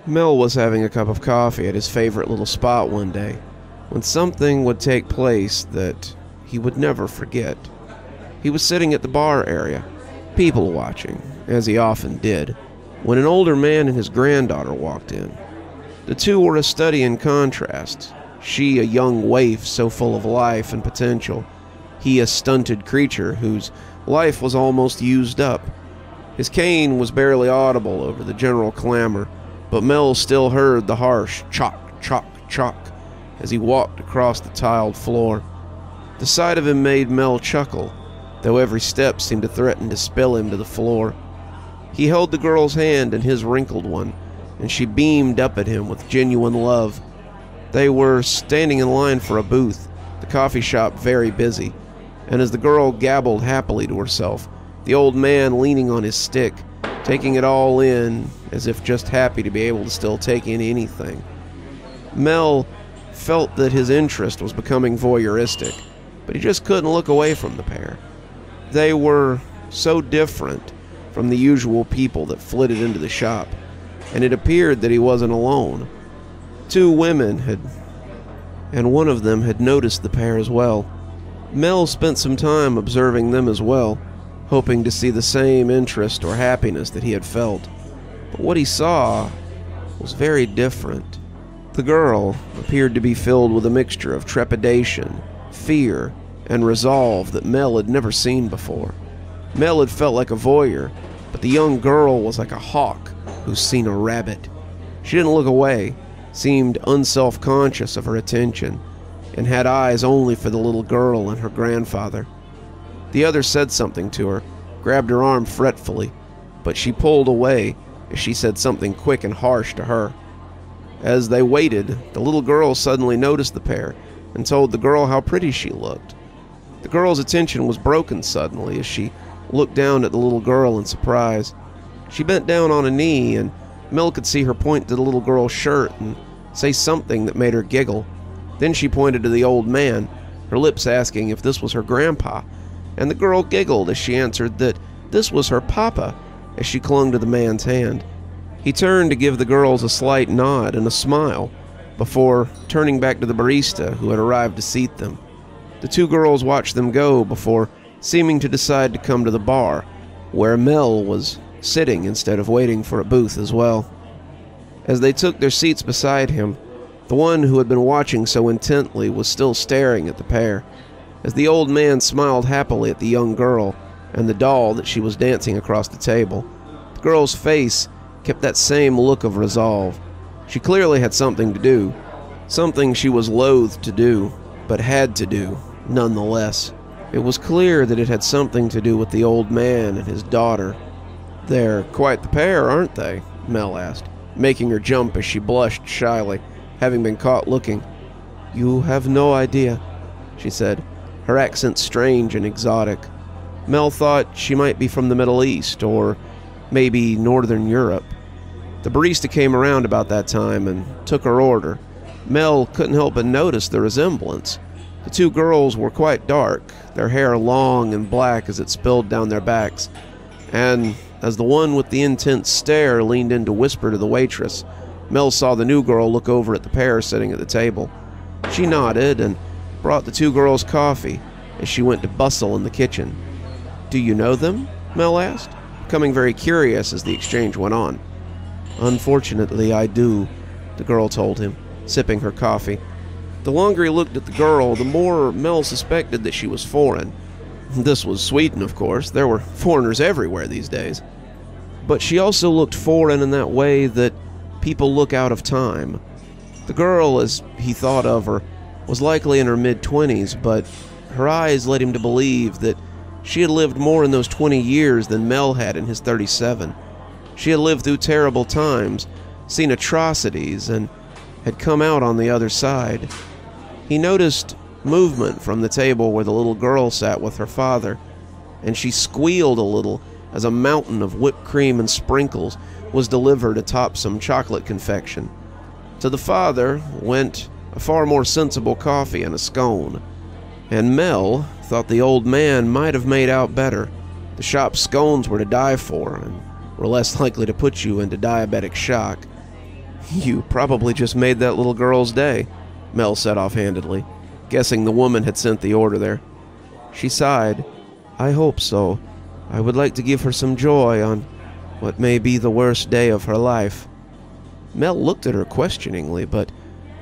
Mel was having a cup of coffee at his favorite little spot one day, when something would take place that he would never forget. He was sitting at the bar area, people watching, as he often did, when an older man and his granddaughter walked in. The two were a study in contrast, she a young waif so full of life and potential, he a stunted creature whose life was almost used up. His cane was barely audible over the general clamor, but Mel still heard the harsh chock, chock, chock as he walked across the tiled floor. The sight of him made Mel chuckle, though every step seemed to threaten to spill him to the floor. He held the girl's hand in his wrinkled one, and she beamed up at him with genuine love. They were standing in line for a booth, the coffee shop very busy, and as the girl gabbled happily to herself, the old man leaning on his stick, taking it all in as if just happy to be able to still take in anything. Mel felt that his interest was becoming voyeuristic, but he just couldn't look away from the pair. They were so different from the usual people that flitted into the shop, and it appeared that he wasn't alone. Two women and one of them had noticed the pair as well. Mel spent some time observing them as well, hoping to see the same interest or happiness that he had felt. But what he saw was very different. The girl appeared to be filled with a mixture of trepidation, fear, and resolve that Mel had never seen before. Mel had felt like a voyeur, but the young girl was like a hawk who's seen a rabbit. She didn't look away, seemed unself-conscious of her attention, and had eyes only for the little girl and her grandfather. The other said something to her, grabbed her arm fretfully, but she pulled away as she said something quick and harsh to her. As they waited, the little girl suddenly noticed the pair and told the girl how pretty she looked. The girl's attention was broken suddenly as she looked down at the little girl in surprise. She bent down on a knee, and Mel could see her point to the little girl's shirt and say something that made her giggle. Then she pointed to the old man, her lips asking if this was her grandpa, and the girl giggled as she answered that this was her papa as she clung to the man's hand. He turned to give the girls a slight nod and a smile before turning back to the barista who had arrived to seat them. The two girls watched them go before seeming to decide to come to the bar, where Mel was sitting instead of waiting for a booth as well. As they took their seats beside him, the one who had been watching so intently was still staring at the pair, as the old man smiled happily at the young girl and the doll that she was dancing across the table. The girl's face kept that same look of resolve. She clearly had something to do, something she was loath to do, but had to do nonetheless. It was clear that it had something to do with the old man and his daughter. "They're quite the pair, aren't they?" Mel asked, making her jump as she blushed shyly, having been caught looking. "You have no idea," she said, her accent strange and exotic. Mel thought she might be from the Middle East, or maybe Northern Europe. The barista came around about that time and took her order. Mel couldn't help but notice the resemblance. The two girls were quite dark, their hair long and black as it spilled down their backs, and as the one with the intense stare leaned in to whisper to the waitress, Mel saw the new girl look over at the pair sitting at the table. She nodded and brought the two girls coffee as she went to bustle in the kitchen. "Do you know them?" Mel asked, becoming very curious as the exchange went on. "Unfortunately, I do," the girl told him, sipping her coffee. The longer he looked at the girl, the more Mel suspected that she was foreign. This was Sweden, of course. There were foreigners everywhere these days. But she also looked foreign in that way that people look out of time. The girl, as he thought of her, was likely in her mid-20s, but her eyes led him to believe that she had lived more in those 20 years than Mel had in his 37. She had lived through terrible times, seen atrocities, and had come out on the other side. He noticed movement from the table where the little girl sat with her father, and she squealed a little as a mountain of whipped cream and sprinkles was delivered atop some chocolate confection. To the father went a far more sensible coffee and a scone, and Mel thought the old man might have made out better. The shop's scones were to die for, and were less likely to put you into diabetic shock. "You probably just made that little girl's day," Mel said offhandedly, guessing the woman had sent the order there. She sighed. "I hope so. I would like to give her some joy on what may be the worst day of her life." Mel looked at her questioningly, but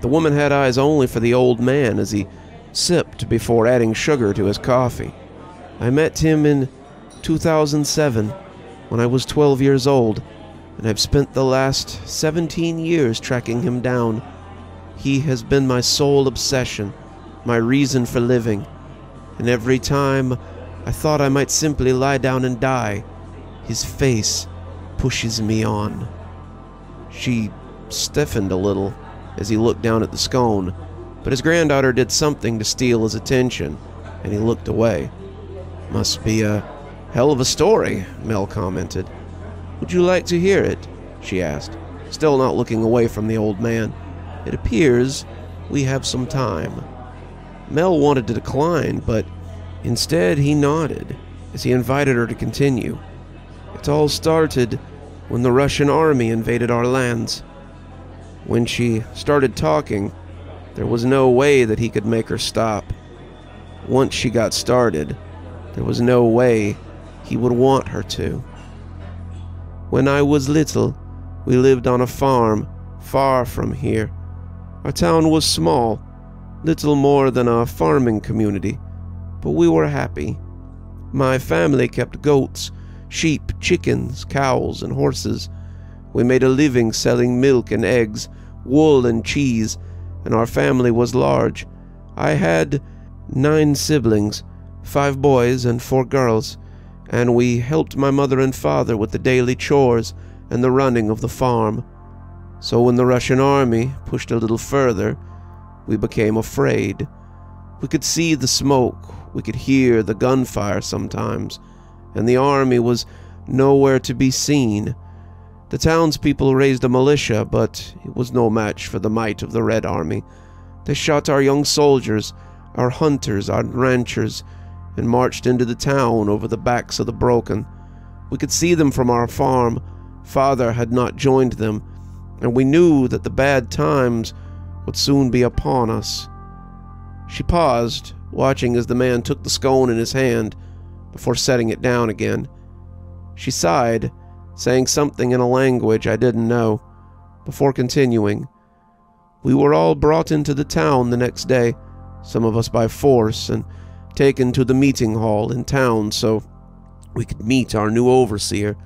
the woman had eyes only for the old man as he sipped before adding sugar to his coffee. "I met him in 2007 when I was 12 years old, and I've spent the last 17 years tracking him down. He has been my sole obsession, my reason for living, and every time I thought I might simply lie down and die, his face pushes me on." She stiffened a little as he looked down at the scone, but his granddaughter did something to steal his attention, and he looked away. "Must be a hell of a story," Mel commented. "Would you like to hear it?" she asked, still not looking away from the old man. "It appears we have some time." Mel wanted to decline, but instead he nodded as he invited her to continue. "It all started when the Russian army invaded our lands." When she started talking, there was no way that he could make her stop. Once she got started, there was no way he would want her to. "When I was little, we lived on a farm far from here. Our town was small, little more than a farming community, but we were happy. My family kept goats, sheep, chickens, cows, and horses. We made a living selling milk and eggs, wool and cheese, and our family was large. I had 9 siblings, 5 boys and 4 girls, and we helped my mother and father with the daily chores and the running of the farm. So when the Russian army pushed a little further, we became afraid. We could see the smoke, we could hear the gunfire sometimes, and the army was nowhere to be seen. The townspeople raised a militia, but it was no match for the might of the Red Army. They shot our young soldiers, our hunters, our ranchers, and marched into the town over the backs of the broken. We could see them from our farm. Father had not joined them, and we knew that the bad times would soon be upon us." She paused, watching as the man took the scone in his hand before setting it down again. She sighed, saying something in a language I didn't know, before continuing. "We were all brought into the town the next day, some of us by force, and taken to the meeting hall in town so we could meet our new overseer.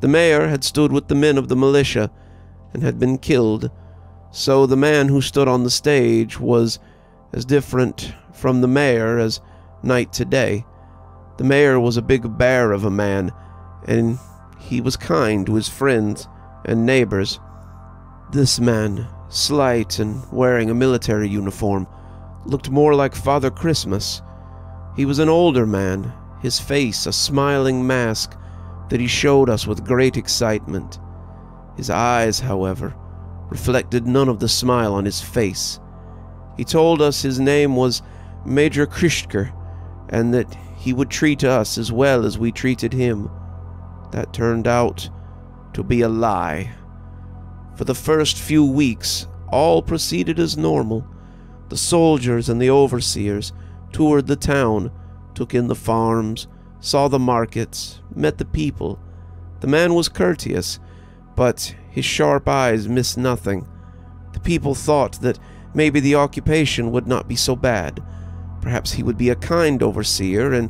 The mayor had stood with the men of the militia and had been killed, so the man who stood on the stage was as different from the mayor as night to day. The mayor was a big bear of a man, and he was kind to his friends and neighbors. This man, slight and wearing a military uniform, looked more like Father Christmas. He was an older man, his face a smiling mask that he showed us with great excitement. His eyes, however, reflected none of the smile on his face. He told us his name was Major Krishker, and that he would treat us as well as we treated him. That turned out to be a lie. For the first few weeks, all proceeded as normal. The soldiers and the overseers toured the town, took in the farms, saw the markets, met the people. The man was courteous, but his sharp eyes missed nothing. The people thought that maybe the occupation would not be so bad. Perhaps he would be a kind overseer, and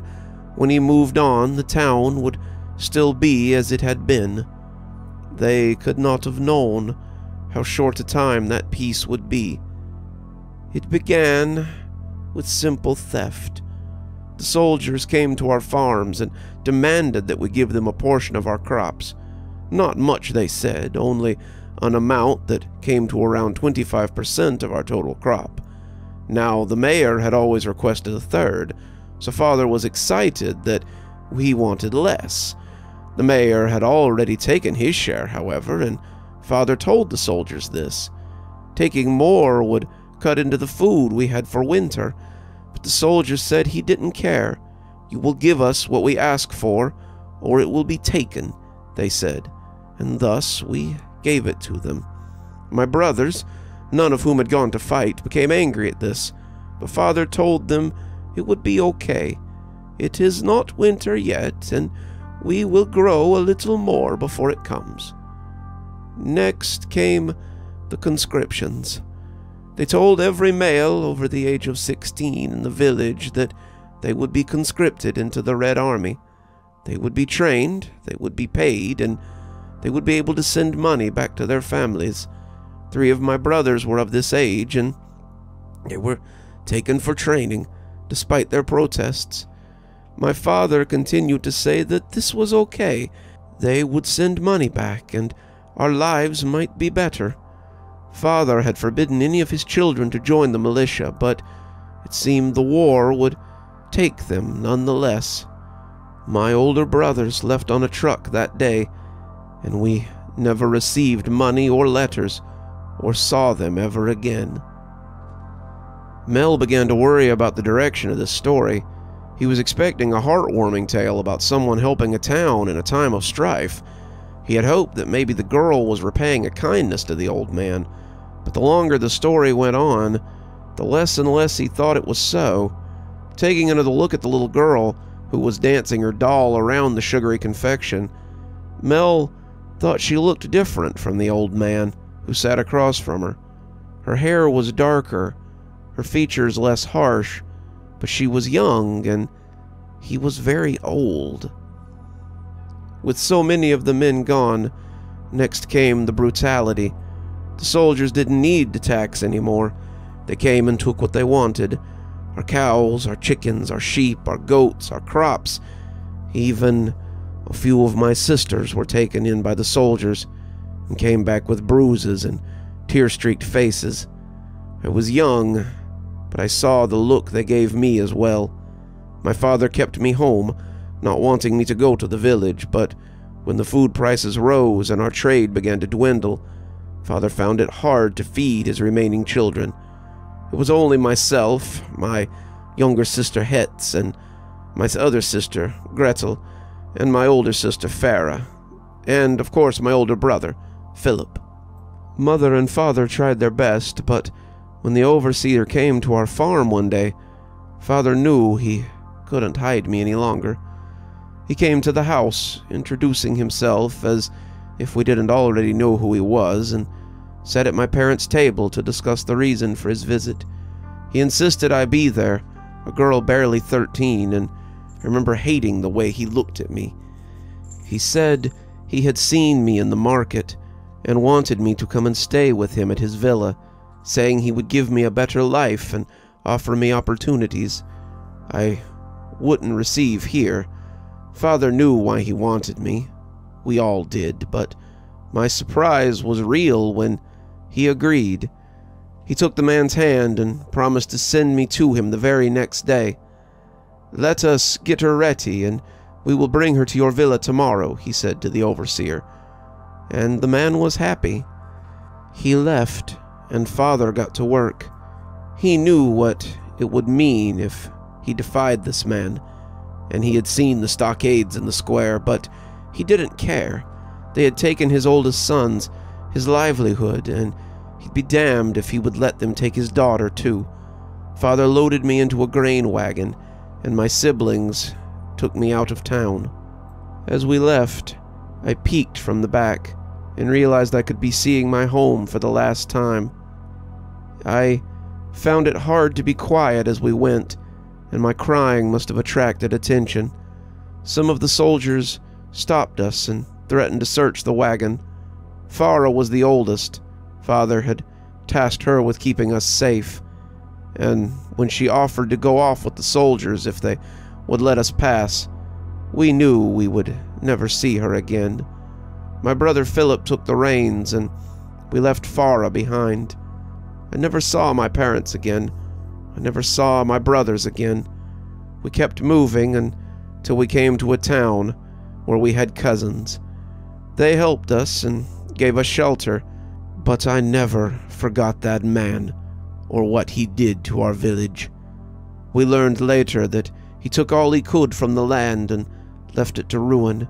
when he moved on, the town would still be as it had been. They could not have known how short a time that peace would be. It began with simple theft. The soldiers came to our farms and demanded that we give them a portion of our crops. Not much, they said, only an amount that came to around 25% of our total crop. Now, the mayor had always requested a third, so Father was excited that we wanted less. The mayor had already taken his share, however, and Father told the soldiers this. Taking more would cut into the food we had for winter, but the soldiers said he didn't care. "You will give us what we ask for, or it will be taken," they said, and thus we gave it to them. My brothers, none of whom had gone to fight, became angry at this, but Father told them it would be okay. It is not winter yet, and we will grow a little more before it comes. Next came the conscriptions. They told every male over the age of 16 in the village that they would be conscripted into the Red Army. They would be trained, they would be paid, and they would be able to send money back to their families. 3 of my brothers were of this age, and they were taken for training, despite their protests. My father continued to say that this was okay. They would send money back, and our lives might be better. Father had forbidden any of his children to join the militia, but it seemed the war would take them nonetheless. My older brothers left on a truck that day, and we never received money or letters, or saw them ever again. Mel began to worry about the direction of this story. He was expecting a heartwarming tale about someone helping a town in a time of strife. He had hoped that maybe the girl was repaying a kindness to the old man, but the longer the story went on, the less and less he thought it was so. Taking another look at the little girl, who was dancing her doll around the sugary confection, Mel thought she looked different from the old man who sat across from her. Her hair was darker, her features less harsh, but she was young and he was very old. With so many of the men gone, next came the brutality. The soldiers didn't need to tax anymore. They came and took what they wanted. Our cows, our chickens, our sheep, our goats, our crops. Even a few of my sisters were taken in by the soldiers and came back with bruises and tear-streaked faces. I was young, but I saw the look they gave me as well. My father kept me home, not wanting me to go to the village, but when the food prices rose and our trade began to dwindle, Father found it hard to feed his remaining children. It was only myself, my younger sister Hetz, and my other sister, Gretel, and my older sister Farah, and of course my older brother, Philip. Mother and Father tried their best, but when the overseer came to our farm one day, Father knew he couldn't hide me any longer. He came to the house, introducing himself as if we didn't already know who he was, and sat at my parents' table to discuss the reason for his visit. He insisted I be there, a girl barely 13, and I remember hating the way he looked at me. He said he had seen me in the market and wanted me to come and stay with him at his villa, saying he would give me a better life and offer me opportunities I wouldn't receive here. Father knew why he wanted me. We all did, but my surprise was real when he agreed. He took the man's hand and promised to send me to him the very next day. "Let us get her ready, and we will bring her to your villa tomorrow," he said to the overseer. And the man was happy. He left, and Father got to work. He knew what it would mean if he defied this man, and he had seen the stockades in the square, but he didn't care. They had taken his oldest sons, his livelihood, and he'd be damned if he would let them take his daughter too. Father loaded me into a grain wagon, and my siblings took me out of town. As we left, I peeked from the back and realized I could be seeing my home for the last time. I found it hard to be quiet as we went, and my crying must have attracted attention. Some of the soldiers stopped us and threatened to search the wagon. Farah was the oldest. Father had tasked her with keeping us safe, and when she offered to go off with the soldiers if they would let us pass, we knew we would never see her again. My brother Philip took the reins, and we left Farah behind. I never saw my parents again. I never saw my brothers again. We kept moving until we came to a town where we had cousins. They helped us and gave us shelter, but I never forgot that man or what he did to our village. We learned later that he took all he could from the land and left it to ruin.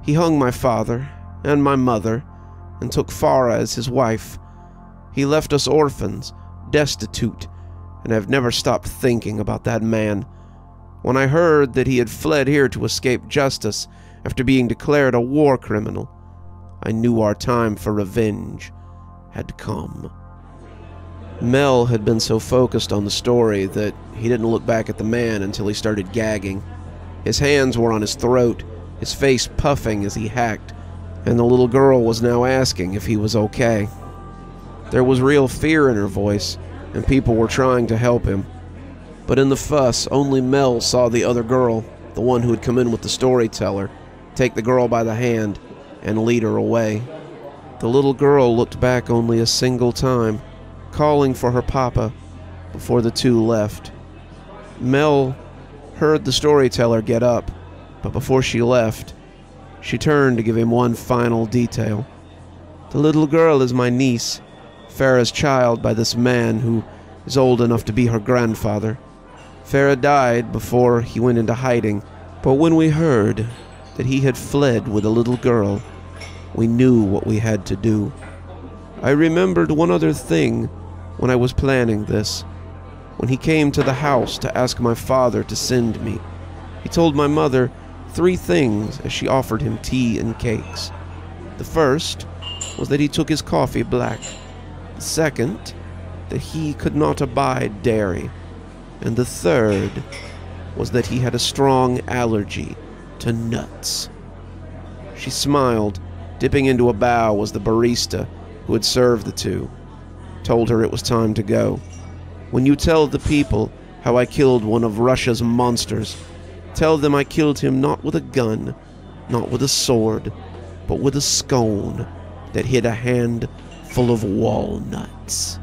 He hung my father and my mother and took Farah as his wife. He left us orphans, destitute, and I've never stopped thinking about that man. When I heard that he had fled here to escape justice after being declared a war criminal, I knew our time for revenge had come. Mel had been so focused on the story that he didn't look back at the man until he started gagging. His hands were on his throat, his face puffing as he hacked, and the little girl was now asking if he was okay. There was real fear in her voice, and people were trying to help him. But in the fuss, only Mel saw the other girl, the one who had come in with the storyteller, take the girl by the hand and lead her away. The little girl looked back only a single time, calling for her papa, before the two left. Mel heard the storyteller get up, but before she left, she turned to give him one final detail. The little girl is my niece, Farah's child by this man who is old enough to be her grandfather. Farah died before he went into hiding, but when we heard that he had fled with a little girl, we knew what we had to do. I remembered one other thing when I was planning this. When he came to the house to ask my father to send me, he told my mother 3 things as she offered him tea and cakes. The first was that he took his coffee black. The second, that he could not abide dairy. And the third was that he had a strong allergy to nuts. She smiled. Dipping into a bow was the barista who had served the two. Told her it was time to go. When you tell the people how I killed one of Russia's monsters, tell them I killed him not with a gun, not with a sword, but with a scone that hid a hand full of walnuts.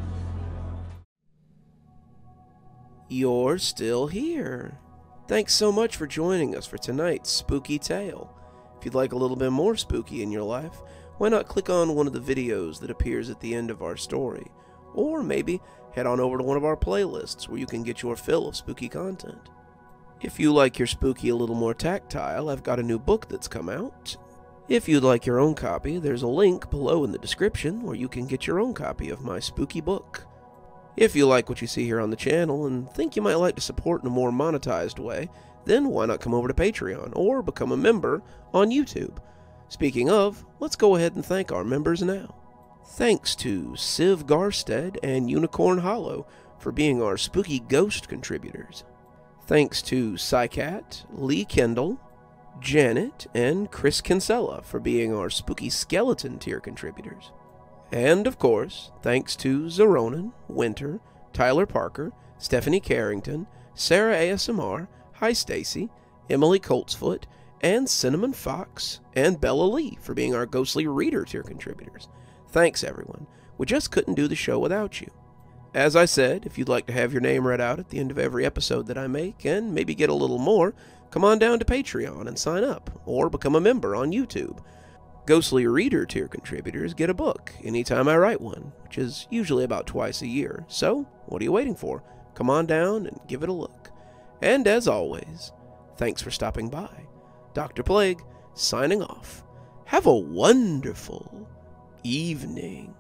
You're still here. Thanks so much for joining us for tonight's spooky tale. If you'd like a little bit more spooky in your life, why not click on one of the videos that appears at the end of our story, or maybe head on over to one of our playlists where you can get your fill of spooky content. If you like your spooky a little more tactile, I've got a new book that's come out. If you'd like your own copy, there's a link below in the description where you can get your own copy of my spooky book. If you like what you see here on the channel and think you might like to support in a more monetized way, then why not come over to Patreon or become a member on YouTube? Speaking of, let's go ahead and thank our members now. Thanks to Civ Garstad and Unicorn Hollow for being our spooky ghost contributors. Thanks to Saikat, Lee Kendall, Janet, and Chris Kinsella for being our spooky skeleton tier contributors. And of course, thanks to Xaronan, Winter, Tyler Parker, Stephanie Carrington, Sarah ASMR, Hi Stacy, Emily Coltsfoot, and Cinnamon Fox, and Bella Lee for being our ghostly reader tier contributors. Thanks everyone. We just couldn't do the show without you. As I said, if you'd like to have your name read out at the end of every episode that I make, and maybe get a little more, come on down to Patreon and sign up, or become a member on YouTube. Ghostly Reader tier contributors get a book anytime I write one, which is usually about twice a year. So, what are you waiting for? Come on down and give it a look. And as always, thanks for stopping by. Dr. Plague, signing off. Have a wonderful evening.